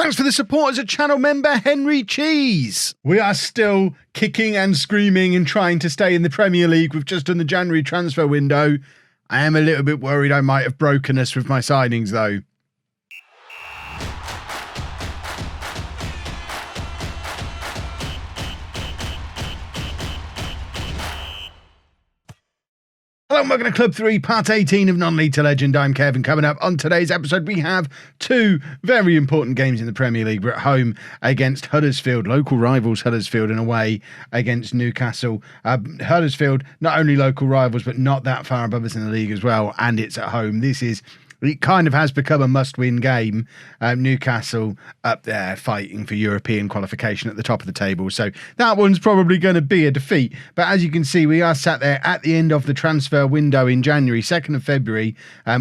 Thanks for the support as a channel member, Henry Cheese. We are still kicking and screaming and trying to stay in the Premier League. We've just done the January transfer window. I am a little bit worried I might have broken us with my signings, though. Hello and welcome to Club 3, part 18 of Non-League to Legend. I'm Kevin. Coming up on today's episode, we have two very important games in the Premier League. We're at home against Huddersfield, local rivals Huddersfield, and away against Newcastle. Huddersfield, not only local rivals, but not that far above us in the league as well, and it's at home. It kind of has become a must-win game. Newcastle up there fighting for European qualification at the top of the table. So that one's probably going to be a defeat. But as you can see, we are sat there at the end of the transfer window in January, 2nd of February.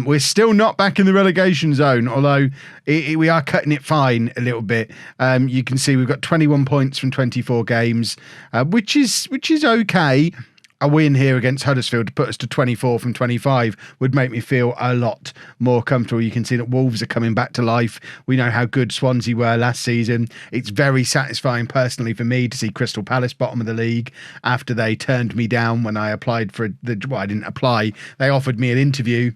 We're still not back in the relegation zone, although we are cutting it fine a little bit. You can see we've got 21 points from 24 games, which is okay. A win here against Huddersfield to put us to 24 from 25 would make me feel a lot more comfortable. You can see that Wolves are coming back to life. We know how good Swansea were last season. It's very satisfying personally for me to see Crystal Palace bottom of the league after they turned me down when I applied for I didn't apply. They offered me an interview.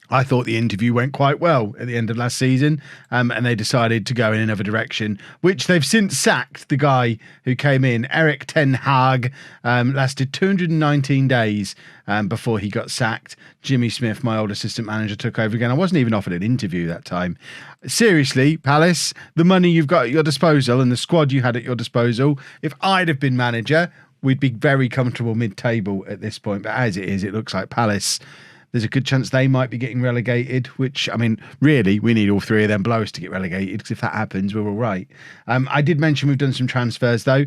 I thought the interview went quite well at the end of last season, and they decided to go in another direction, which they've since sacked the guy who came in. Erik ten Hag lasted 219 days before he got sacked. Jimmy Smith, my old assistant manager, took over again. I wasn't even offered an interview that time. Seriously, Palace, the money you've got at your disposal and the squad you had at your disposal, if I'd have been manager, we'd be very comfortable mid-table at this point. But as it is, it looks like Palace, there's a good chance they might be getting relegated, which, I mean, really, we need all three of them blows to get relegated, because if that happens, we're all right. I did mention we've done some transfers, though.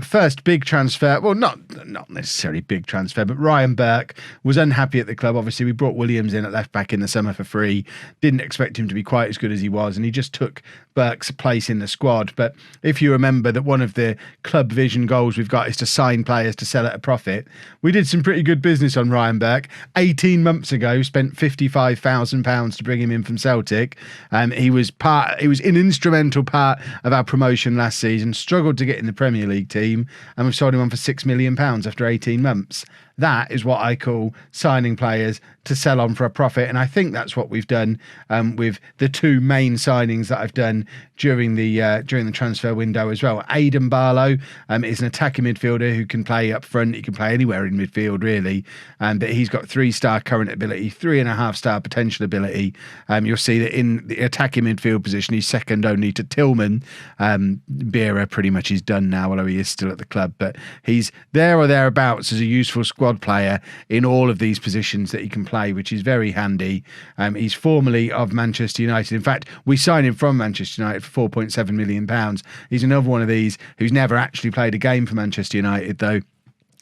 First big transfer, well, not necessarily big transfer, but Ryan Burke was unhappy at the club. Obviously, we brought Williams in at left back in the summer for free. Didn't expect him to be quite as good as he was, and he just took Burke's place in the squad. But if you remember that one of the club vision goals we've got is to sign players to sell at a profit, we did some pretty good business on Ryan Burke. 18 months ago, spent £55,000 to bring him in from Celtic. He was an instrumental part of our promotion last season, struggled to get in the Premier League team, and we've sold him on for £6 million after 18 months. That is what I call signing players to sell on for a profit, and I think that's what we've done with the two main signings that I've done during the transfer window as well. Aidan Barlow is an attacking midfielder who can play up front. He can play anywhere in midfield, really, but he's got 3-star current ability, 3.5-star potential ability. You'll see that in the attacking midfield position, he's second only to Tillman. Beera pretty much is done now, although he is still at the club, but he's there or thereabouts as a useful squad player in all of these positions that he can play, which is very handy. He's formerly of Manchester United. In fact, we signed him from Manchester United for £4.7 million. He's another one of these who's never actually played a game for Manchester United, though.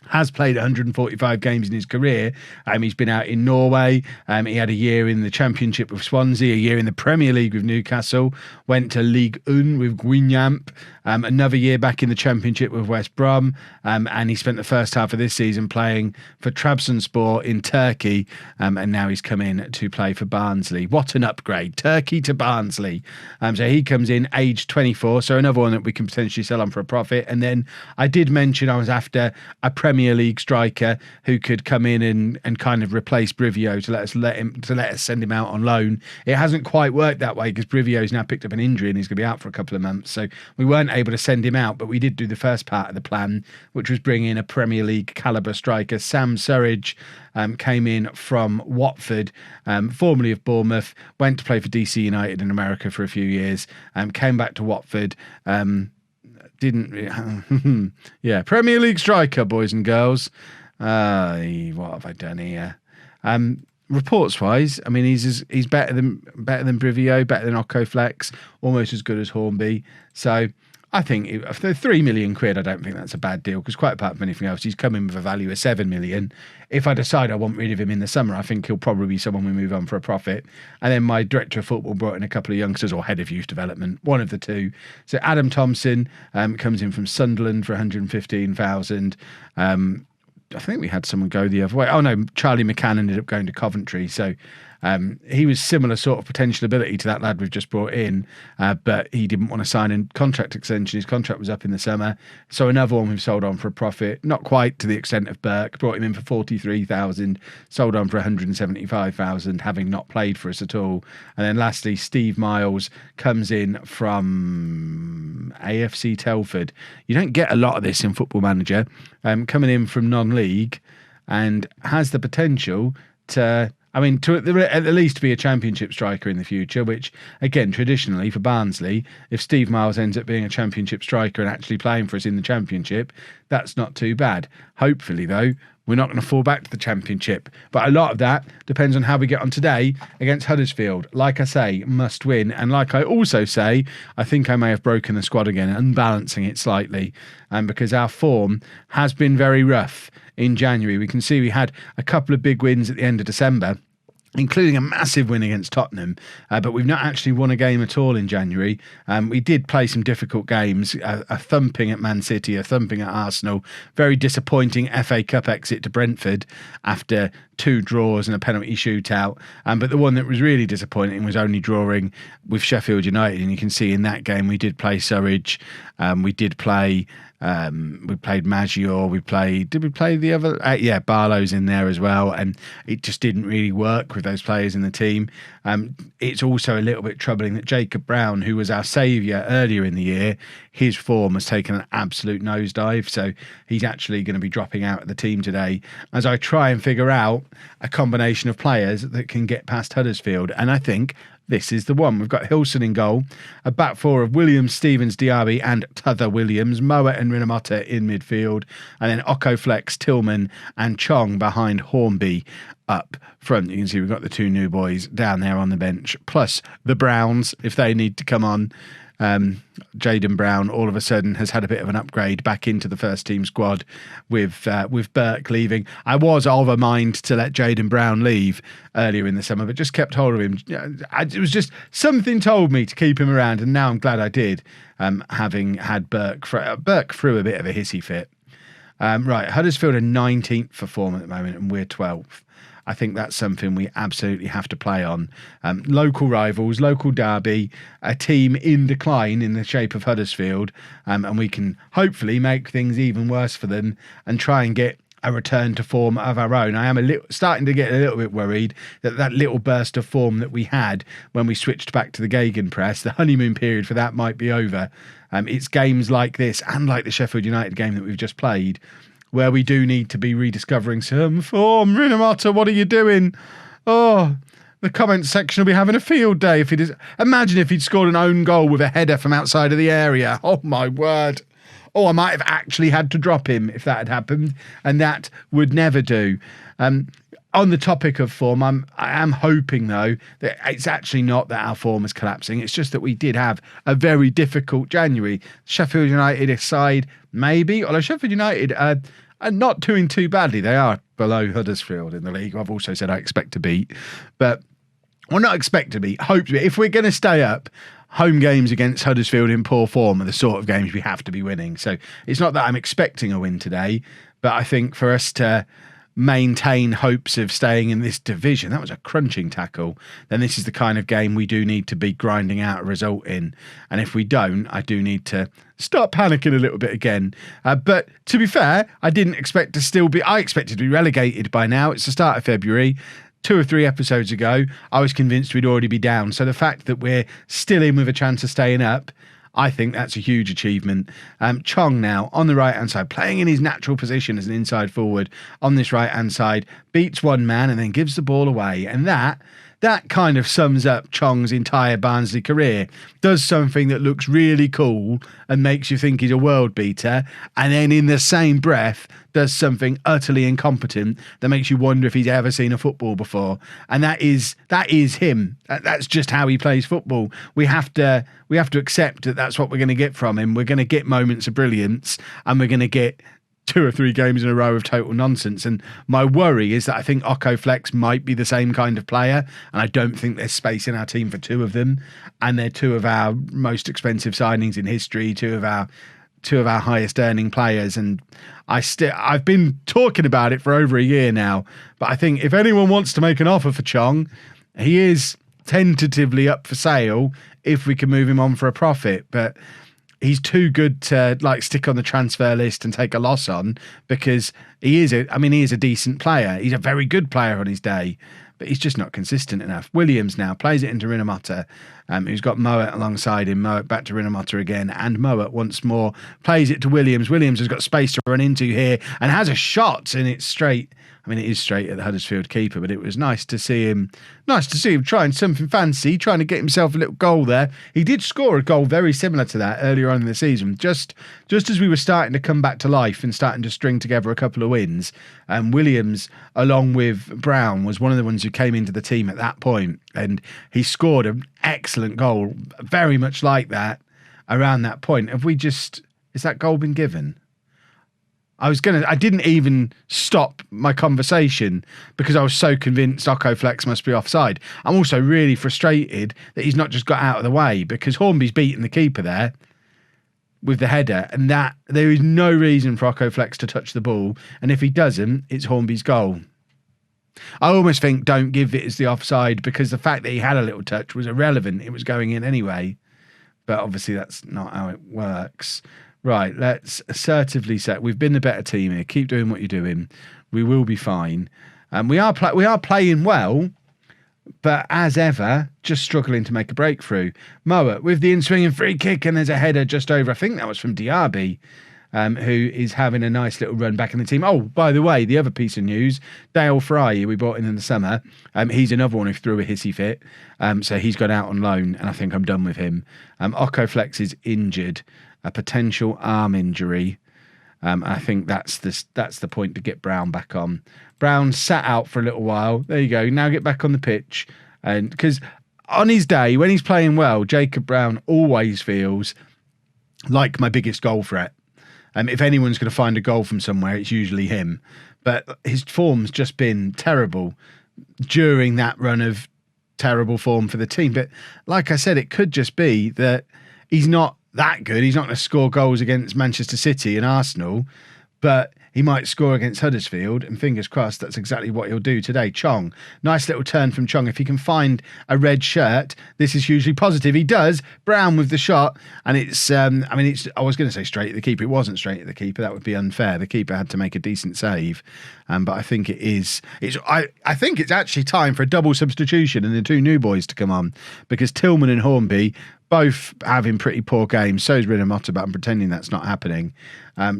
Has played 145 games in his career. He's been out in Norway. He had a year in the Championship with Swansea, a year in the Premier League with Newcastle, went to Ligue 1 with Guingamp, another year back in the Championship with West Brom, and he spent the first half of this season playing for Trabzonspor in Turkey, and now he's come in to play for Barnsley. What an upgrade, Turkey to Barnsley. So he comes in aged 24, so another one that we can potentially sell on for a profit. And then I did mention I was after a Premier League striker who could come in and kind of replace Brivio to let us send him out on loan. It hasn't quite worked that way because Brivio's now picked up an injury and he's going to be out for a couple of months, so we weren't able to send him out. But we did do the first part of the plan, which was bring in a Premier League calibre striker. Sam Surridge came in from Watford, formerly of Bournemouth, went to play for DC United in America for a few years, came back to Watford. Premier League striker, boys and girls. What have I done here? Reports wise, I mean, he's better than Brivio, better than Okoflex, almost as good as Hornby. So I think for £3 million, I don't think that's a bad deal, because quite apart from anything else, he's come in with a value of £7 million. If I decide I want rid of him in the summer, I think he'll probably be someone we move on for a profit. And then my director of football brought in a couple of youngsters, or head of youth development, one of the two. So Adam Thompson comes in from Sunderland for 115,000. I think we had someone go the other way. Oh no, Charlie McCann ended up going to Coventry. So He was similar sort of potential ability to that lad we've just brought in, but he didn't want to sign a contract extension. His contract was up in the summer. So another one we've sold on for a profit, not quite to the extent of Burke. Brought him in for 43,000, sold on for 175,000, having not played for us at all. And then lastly, Steve Miles comes in from AFC Telford. You don't get a lot of this in Football Manager. Coming in from non-league and has the potential to at the least be a championship striker in the future, which, again, traditionally for Barnsley, if Steve Miles ends up being a championship striker and actually playing for us in the championship, that's not too bad. Hopefully, though, we're not going to fall back to the championship. But a lot of that depends on how we get on today against Huddersfield. Like I say, must win. And like I also say, I think I may have broken the squad again, unbalancing it slightly, because our form has been very rough in January. We can see we had a couple of big wins at the end of December, including a massive win against Tottenham, but we've not actually won a game at all in January. We did play some difficult games, a thumping at Man City, a thumping at Arsenal, very disappointing FA Cup exit to Brentford after 2 draws and a penalty shootout. But the one that was really disappointing was only drawing with Sheffield United, and you can see in that game we did play Surridge, we did play... we played Maggior, did we play the other? Barlow's in there as well, and it just didn't really work with those players in the team. It's also a little bit troubling that Jacob Brown, who was our saviour earlier in the year, his form has taken an absolute nosedive, so he's actually going to be dropping out of the team today as I try and figure out a combination of players that can get past Huddersfield, and I think this is the one. We've got Hilson in goal, a back four of Williams, Stevens, Diaby and T'other Williams, Moa and Rinamata in midfield, and then Occo Flex, Tillman and Chong behind Hornby up front. You can see we've got the 2 new boys down there on the bench, plus the Browns if they need to come on. Jaden Brown all of a sudden has had a bit of an upgrade back into the first team squad with Burke leaving. I was of a mind to let Jaden Brown leave earlier in the summer, but just kept hold of him. It was just something told me to keep him around, and now I'm glad I did, having had Burke through a bit of a hissy fit. Right, Huddersfield are 19th for form at the moment and we're 12th. I think that's something we absolutely have to play on. Local rivals, local derby, a team in decline in the shape of Huddersfield, and we can hopefully make things even worse for them and try and get a return to form of our own. I am starting to get a little bit worried that little burst of form that we had when we switched back to the Gegenpress, the honeymoon period for that might be over. It's games like this and like the Sheffield United game that we've just played where we do need to be rediscovering some form. Rinamata, what are you doing? Oh, the comments section will be having a field day if it is. Imagine if he'd scored an own goal with a header from outside of the area. Oh my word. Oh, I might have actually had to drop him if that had happened, and that would never do. On the topic of form, I am hoping, though, that it's actually not that our form is collapsing. It's just that we did have a very difficult January. Sheffield United aside, maybe, although Sheffield United are not doing too badly. They are below Huddersfield in the league. I've also said I expect to beat, but well, not expect to beat, hope to beat. If we're going to stay up, home games against Huddersfield in poor form are the sort of games we have to be winning. So it's not that I'm expecting a win today, but I think for us to maintain hopes of staying in this division, that was a crunching tackle, then this is the kind of game we do need to be grinding out a result in. And if we don't, I do need to start panicking a little bit again. But to be fair, I didn't expect to still be, I expected to be relegated by now. It's the start of February. 2 or 3 episodes ago, I was convinced we'd already be down. So the fact that we're still in with a chance of staying up, I think that's a huge achievement. Chong now on the right-hand side, playing in his natural position as an inside forward on this right-hand side, beats one man and then gives the ball away. And that kind of sums up Chong's entire Barnsley career. Does something that looks really cool and makes you think he's a world beater, and then in the same breath does something utterly incompetent that makes you wonder if he's ever seen a football before. And that is him. That's just how he plays football. We have to accept that that's what we're going to get from him. We're going to get moments of brilliance, and we're going to get 2 or 3 games in a row of total nonsense. And my worry is that I think Occo Flex might be the same kind of player, and I don't think there's space in our team for 2 of them. And they're 2 of our most expensive signings in history, 2 of our highest earning players. And I've been talking about it for over a year now, but I think if anyone wants to make an offer for Chong, He is tentatively up for sale if we can move him on for a profit, but he's too good to like stick on the transfer list and take a loss on, because he is a decent player. He's a very good player on his day, but he's just not consistent enough. Williams now plays it into Rinomhota, who's got Mowat alongside him. Mowat back to Rinomhota again, and Mowat once more plays it to Williams. Williams has got space to run into here and has a shot, and it's straight. I mean, it is straight at the Huddersfield keeper, but it was nice to see him trying something fancy, trying to get himself a little goal there. He did score a goal very similar to that earlier on in the season, just as we were starting to come back to life and starting to string together a couple of wins. Williams, along with Brown, was one of the ones who came into the team at that point, and he scored an excellent goal, very much like that, around that point. Is that goal been given? I didn't even stop my conversation because I was so convinced Okoflex must be offside. I'm also really frustrated that he's not just got out of the way, because Hornby's beaten the keeper there with the header, and that there is no reason for Okoflex to touch the ball. And if he doesn't, it's Hornby's goal. I almost think don't give it as the offside, because the fact that he had a little touch was irrelevant. It was going in anyway. But obviously that's not how it works. Right, let's assertively say we've been the better team here. Keep doing what you're doing. We will be fine. We are playing well, but as ever, just struggling to make a breakthrough. Mowat with the in-swinging free kick, and there's a header just over. I think that was from Diaby, who is having a nice little run back in the team. Oh, by the way, the other piece of news, Dale Fry, who we bought in the summer, he's another one who threw a hissy fit. So he's gone out on loan, and I think I'm done with him. Okoflex is injured. A potential arm injury. I think that's the point to get Brown back on. Brown sat out for a little while. There you go. Now get back on the pitch. And because on his day, when he's playing well, Jacob Brown always feels like my biggest goal threat. If anyone's going to find a goal from somewhere, it's usually him. But his form's just been terrible during that run of terrible form for the team. But like I said, it could just be that he's not that good. He's not going to score goals against Manchester City and Arsenal, but he might score against Huddersfield, and fingers crossed that's exactly what he'll do today. Chong, nice little turn from Chong. If he can find a red shirt, this is hugely positive. He does. Brown with the shot, and it's I was going to say straight at the keeper. It wasn't straight at the keeper. That would be unfair. The keeper had to make a decent save, but I think it is. I think it's actually time for a double substitution and the two new boys to come on, because Tillman and Hornby both having pretty poor games. So is Rinomhota, but I'm pretending that's not happening.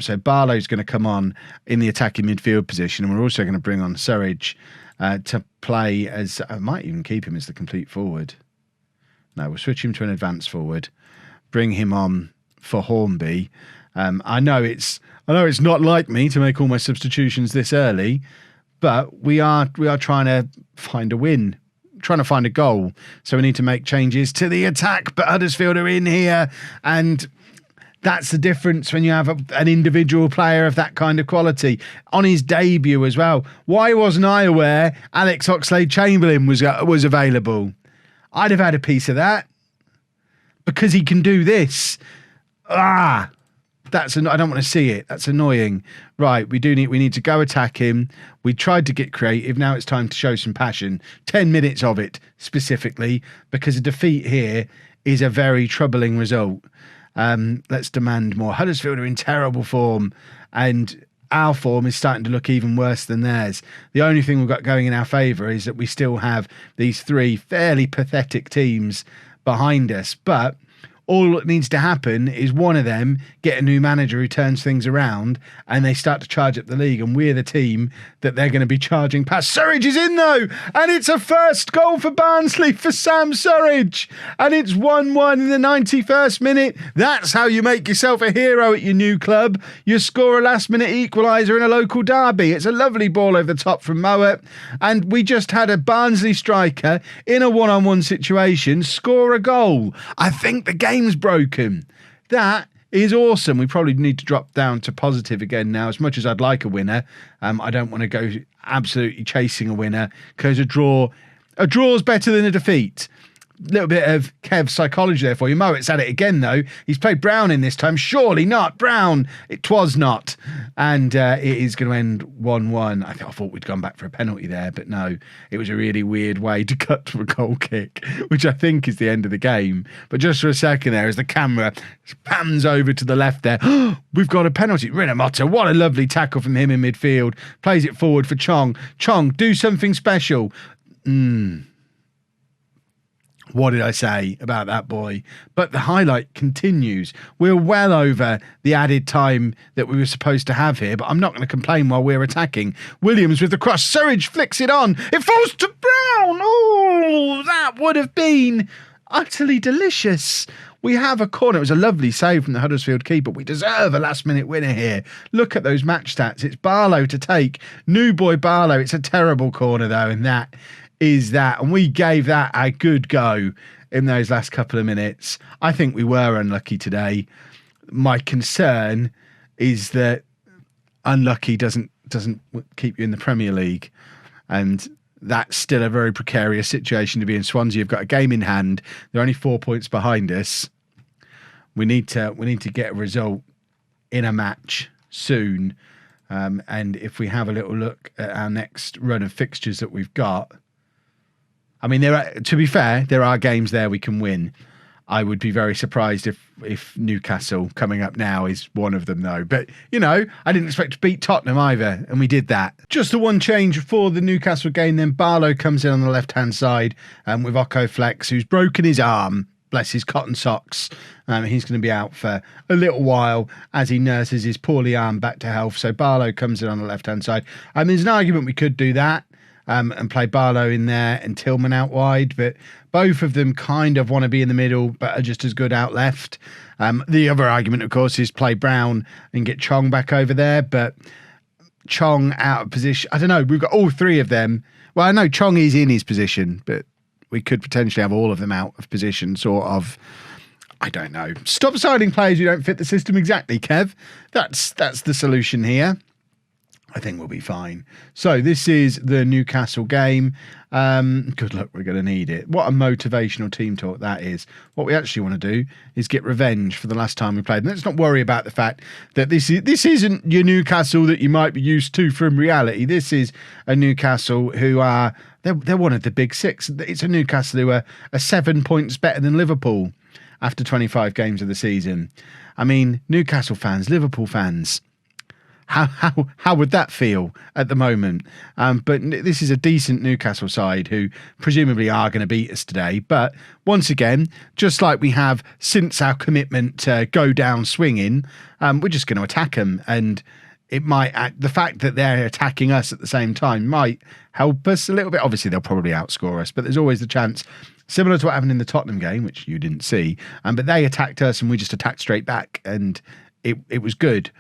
So Barlow's going to come on in the attacking midfield position, and we're also going to bring on Surridge to play as... I might even keep him as the complete forward. No, we'll switch him to an advanced forward. Bring him on for Hornby. I know it's not like me to make all my substitutions this early, but we are trying to find a win. Trying to find a goal, so we need to make changes to the attack, but Huddersfield are in here, and that's the difference when you have an individual player of that kind of quality on his debut as well. Why wasn't I aware Alex Oxlade-Chamberlain was available? I'd have had a piece of that, because he can do this. I don't want to see it. That's annoying. Right, we need to go attack him. We tried to get creative. Now it's time to show some passion. 10 minutes of it specifically, because a defeat here is a very troubling result. Let's demand more. Huddersfield are in terrible form, and our form is starting to look even worse than theirs. The only thing we've got going in our favour is that we still have these three fairly pathetic teams behind us, but all that needs to happen is one of them get a new manager who turns things around, and they start to charge up the league, and we're the team that they're going to be charging past. Surridge is in though, and it's a first goal for Barnsley for Sam Surridge, and it's 1-1 in the 91st minute. That's how you make yourself a hero at your new club. You score a last minute equaliser in a local derby. It's a lovely ball over the top from Mowat, and we just had a Barnsley striker in a one-on-one situation score a goal. I think the game's broken. That is awesome. We probably need to drop down to positive again now. As much as I'd like a winner, I don't want to go absolutely chasing a winner, because a draw's better than a defeat. Little bit of Kev psychology there for you. Mowatt's at it again, though. He's played Brown in this time. Surely not. Brown. It was not. And it is going to end 1-1. I thought we'd gone back for a penalty there, but no. It was a really weird way to cut to a goal kick, which I think is the end of the game. But just for a second there, as the camera pans over to the left there, we've got a penalty. Rinomhota, what a lovely tackle from him in midfield. Plays it forward for Chong. Chong, do something special. What did I say about that boy? But the highlight continues. We're well over the added time that we were supposed to have here, but I'm not going to complain while we're attacking. Williams with the cross. Surridge flicks it on. It falls to Brown. Oh, that would have been utterly delicious. We have a corner. It was a lovely save from the Huddersfield keeper. We deserve a last-minute winner here. Look at those match stats. It's Barlow to take. New boy Barlow. It's a terrible corner, though, and that is that. And we gave that a good go in those last couple of minutes. I think we were unlucky today. My concern is that unlucky doesn't keep you in the Premier League. And that's still a very precarious situation to be in. Swansea have got a game in hand. They're only 4 points behind us. We need to get a result in a match soon. And if we have a little look at our next run of fixtures that we've got, I mean, to be fair, there are games there we can win. I would be very surprised if Newcastle coming up now is one of them, though. But, I didn't expect to beat Tottenham either, and we did that. Just the one change for the Newcastle game, then Barlow comes in on the left-hand side with Occo Flex, who's broken his arm. Bless his cotton socks. He's going to be out for a little while as he nurses his poorly arm back to health. So Barlow comes in on the left-hand side. There's an argument we could do that. And play Barlow in there and Tillman out wide, but both of them kind of want to be in the middle, but are just as good out left. The other argument, of course, is play Brown and get Chong back over there, but Chong out of position. I don't know. We've got all three of them. Well, I know Chong is in his position, but we could potentially have all of them out of position, sort of. I don't know. Stop signing players who don't fit the system exactly, Kev. That's the solution here. I think we'll be fine. So this is the Newcastle game. Good luck, we're going to need it. What a motivational team talk that is. What we actually want to do is get revenge for the last time we played. And let's not worry about the fact that this isn't your Newcastle that you might be used to from reality. This is a Newcastle who are, they're one of the big six. It's a Newcastle who are 7 points better than Liverpool after 25 games of the season. I mean, Newcastle fans, Liverpool fans, How would that feel at the moment? But this is a decent Newcastle side who presumably are going to beat us today. But once again, just like we have since our commitment to go down swinging, we're just going to attack them. And it might, the fact that they're attacking us at the same time might help us a little bit. Obviously, they'll probably outscore us, but there's always the chance, similar to what happened in the Tottenham game, which you didn't see. But they attacked us and we just attacked straight back. And it was good.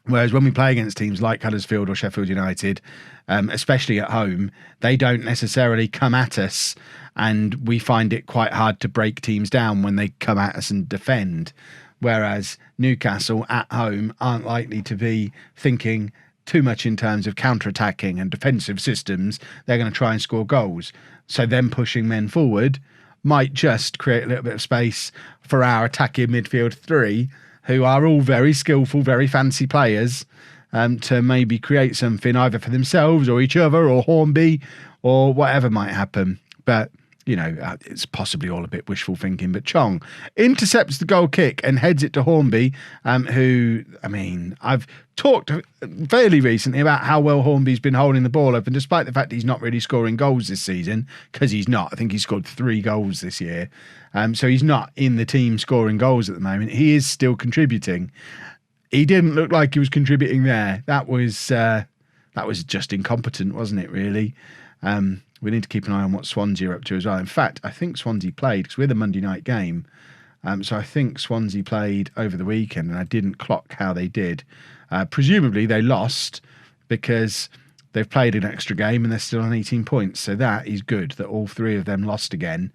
Whereas when we play against teams like Huddersfield or Sheffield United, especially at home, they don't necessarily come at us, and we find it quite hard to break teams down when they come at us and defend. Whereas Newcastle at home aren't likely to be thinking too much in terms of counter-attacking and defensive systems. They're going to try and score goals. So them pushing men forward might just create a little bit of space for our attacking midfield three, who are all very skillful, very fancy players, to maybe create something either for themselves or each other or Hornby or whatever might happen. But, it's possibly all a bit wishful thinking. But Chong intercepts the goal kick and heads it to Hornby, who, I've talked fairly recently about how well Hornby's been holding the ball up, and despite the fact he's not really scoring goals this season, because he's not. I think he's scored 3 goals this year. So he's not in the team scoring goals at the moment. He is still contributing. He didn't look like he was contributing there. That was just incompetent, wasn't it, really? We need to keep an eye on what Swansea are up to as well. In fact, I think Swansea played, because we're the Monday night game. So I think Swansea played over the weekend, and I didn't clock how they did. Presumably they lost because they've played an extra game and they're still on 18 points. So that is good that all 3 of them lost again.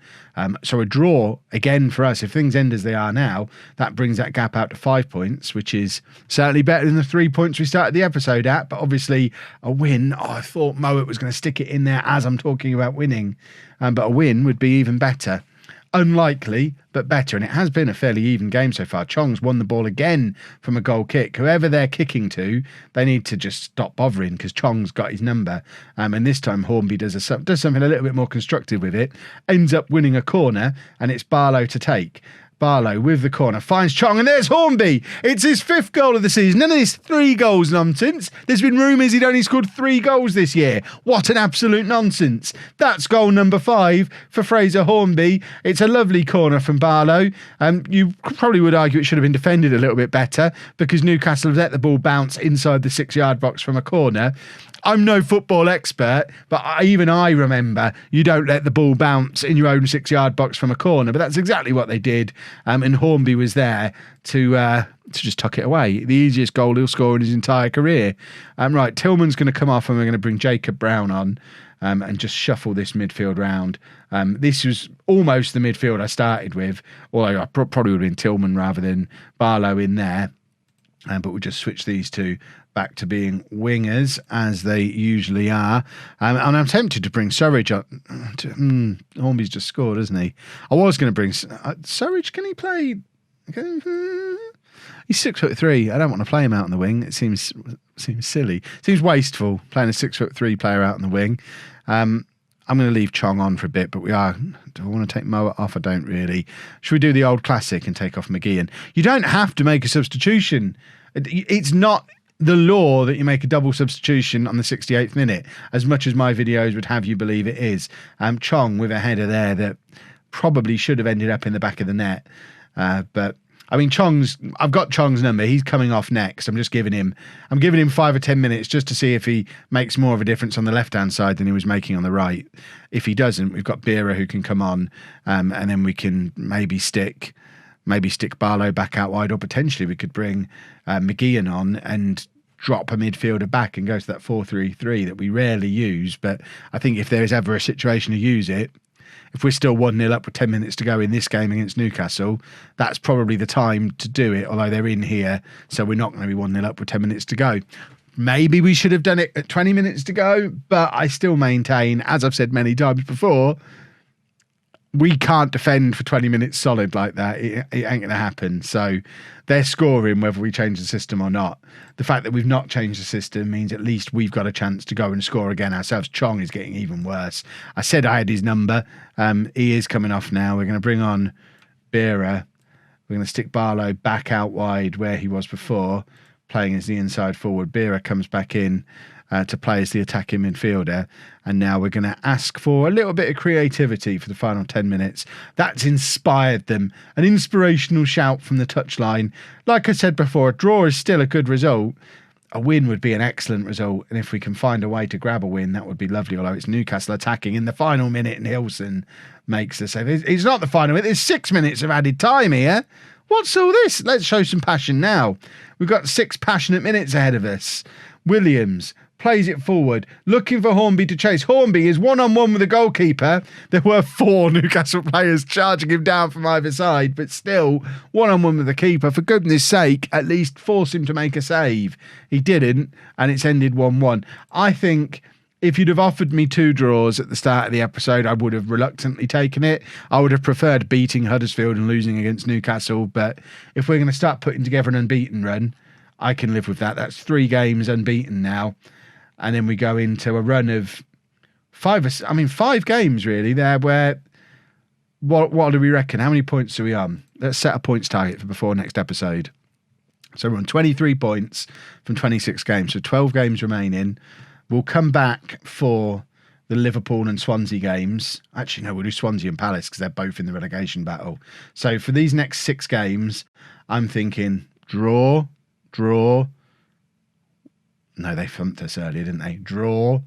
So a draw again for us. If things end as they are now, that brings that gap out to 5 points, which is certainly better than the 3 points we started the episode at. But obviously a win, I thought Mowat was going to stick it in there as I'm talking about winning. But a win would be even better. Unlikely, but better. And it has been a fairly even game so far. Chong's won the ball again from a goal kick. Whoever they're kicking to, they need to just stop bothering because Chong's got his number. And this time Hornby does something a little bit more constructive with it. Ends up winning a corner, and it's Barlow to take. Barlow with the corner finds Chong, and there's Hornby. It's his 5th goal of the season. None of this 3 goals nonsense. There's been rumours he'd only scored 3 goals this year. What an absolute nonsense. That's goal number 5 for Fraser Hornby. It's a lovely corner from Barlow. You probably would argue it should have been defended a little bit better because Newcastle have let the ball bounce inside the 6-yard box from a corner. I'm no football expert, but even I remember you don't let the ball bounce in your own 6-yard box from a corner. But that's exactly what they did. And Hornby was there to just tuck it away. The easiest goal he'll score in his entire career. Right, Tillman's going to come off and we're going to bring Jacob Brown on and just shuffle this midfield round. This was almost the midfield I started with, although I probably would have been Tillman rather than Barlow in there. But we'll just switch these two back to being wingers as they usually are. And I'm tempted to bring Surridge up. Hornby's just scored, hasn't he? I was going to bring Surridge. Can he play? He's 6'3". I don't want to play him out on the wing. It seems silly. Seems wasteful playing a 6'3" player out on the wing. I'm going to leave Chong on for a bit, but do I want to take Moa off? I don't really. Should we do the old classic and take off McGeehan? You don't have to make a substitution. It's not the law that you make a double substitution on the 68th minute, as much as my videos would have you believe it is. Chong with a header there that probably should have ended up in the back of the net. But I mean, I've got Chong's number. He's coming off next. I'm giving him 5 or 10 minutes just to see if he makes more of a difference on the left-hand side than he was making on the right. If he doesn't, we've got Beera who can come on, and then we can maybe stick Barlow back out wide, or potentially we could bring McGeehan on and drop a midfielder back and go to that 4-3-3 that we rarely use. But I think if there is ever a situation to use it, if we're still 1-0 up with 10 minutes to go in this game against Newcastle, that's probably the time to do it, although they're in here, so we're not going to be 1-0 up with 10 minutes to go. Maybe we should have done it at 20 minutes to go, but I still maintain, as I've said many times before, we can't defend for 20 minutes solid like that. It ain't going to happen. So they're scoring whether we change the system or not. The fact that we've not changed the system means at least we've got a chance to go and score again ourselves. Chong is getting even worse. I said I had his number. He is coming off now. We're going to bring on Beera. We're going to stick Barlow back out wide where he was before, playing as the inside forward. Beera comes back in to play as the attacking midfielder. And now we're going to ask for a little bit of creativity for the final 10 minutes. That's inspired them. An inspirational shout from the touchline. Like I said before, a draw is still a good result. A win would be an excellent result. And if we can find a way to grab a win, that would be lovely. Although it's Newcastle attacking in the final minute and Hilson makes the save. It's not the final minute. There's 6 minutes of added time here. What's all this? Let's show some passion now. We've got 6 passionate minutes ahead of us. Williams plays it forward, looking for Hornby to chase. Hornby is one-on-one with the goalkeeper. There were 4 Newcastle players charging him down from either side, but still one-on-one with the keeper. For goodness sake, at least force him to make a save. He didn't, and it's ended 1-1. I think if you'd have offered me 2 draws at the start of the episode, I would have reluctantly taken it. I would have preferred beating Huddersfield and losing against Newcastle, but if we're going to start putting together an unbeaten run, I can live with that. That's 3 games unbeaten now. And then we go into a run of 5 games really there where, what do we reckon? How many points are we on? Let's set a points target for before next episode. So we're on 23 points from 26 games. So 12 games remaining. We'll come back for the Liverpool and Swansea games. Actually, no, we'll do Swansea and Palace because they're both in the relegation battle. So for these next 6 games, I'm thinking draw. No, they thumped us earlier, didn't they? Draw.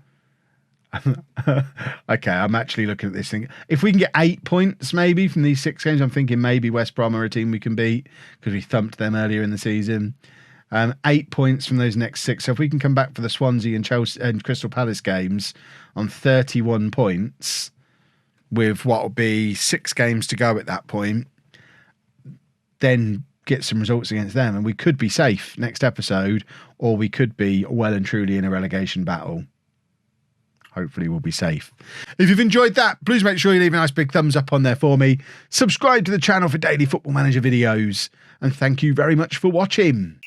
Okay, I'm actually looking at this thing. If we can get 8 points maybe from these 6 games, I'm thinking maybe West Brom are a team we can beat because we thumped them earlier in the season. 8 points from those next 6. So if we can come back for the Swansea and Chelsea and Crystal Palace games on 31 points with what will be 6 games to go at that point, then get some results against them and we could be safe next episode, or we could be well and truly in a relegation battle. hopefully we'll be safe. If you've enjoyed that, please make sure you leave a nice big thumbs up on there for me. Subscribe to the channel for daily Football Manager videos. And thank you very much for watching.